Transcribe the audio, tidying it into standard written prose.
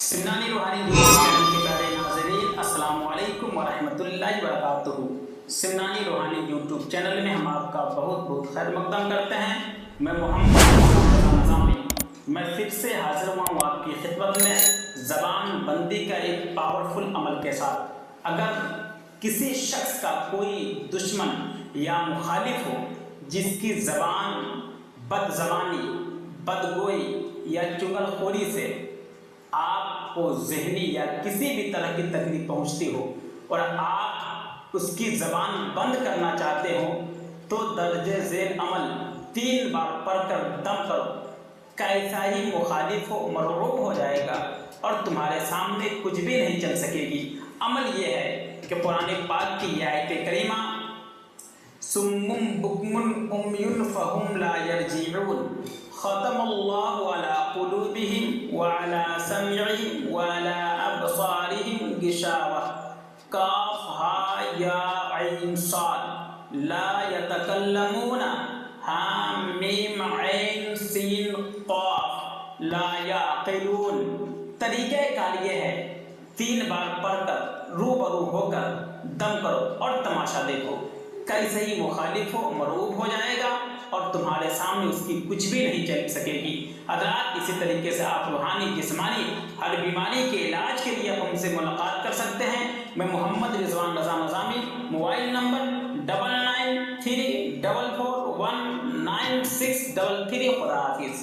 सिमनानी रूहानी YouTube channel के प्यारे नाज़रीन, अस्सलाम वालेकुम वरहमतुल्लाहि वबरकातुहू। सिमनानी रूहानी यूट्यूब चैनल में हम आपका बहुत बहुत खैर मक़दम करते हैं। मैं मोहम्मद मैं फिर से हाजिर हुआ हूँ आपकी खिदमत में ज़बान बंदी का एक पावरफुल अमल के साथ। अगर किसी शख्स का कोई दुश्मन या मुखालिफ हो जिसकी ज़बान बदज़बानी, बदगोई या चुगलखोरी से आपको ज़हनी या किसी भी तरह की तकलीफ पहुंचती हो और आप उसकी ज़बान बंद करना चाहते हो, तो दर्जे ज़ेल अमल 3 बार पढ़कर दम करो। कैसा ही मुखालिफ हो मरऊब हो जाएगा और तुम्हारे सामने कुछ भी नहीं चल सकेगी। अमल यह है कि कुरान पाक की आयत करीमा सुम्मुम बुकमुन उम्युन फहुम ला यरजिऊन ख़तमल्लाहु अला क़ुलूबिहिम व अला समिइहिम व अला अबसारिहिम गिशावा काफ हा या ऐन साद ला यतकल्लमूना हा मीम ऐन सीन क़ाफ ला याक़िलून। तरीक़ेकार ये है, 3 बार पढ़कर रूबरू होकर दम करो और तमाशा देखो। कैसे ही मुखालिफ हो मरऊब हो जाएगा और तुम्हारे सामने उसकी कुछ भी नहीं चल सकेगी। हज़रात, इसी तरीके से आप रूहानी जिस्मानी हर बीमारी के इलाज के लिए आप हमसे मुलाकात कर सकते हैं। मैं मोहम्मद रिजवान रज़ा नज़ामी, मोबाइल नंबर 9934419633। खुदा हाफिज़।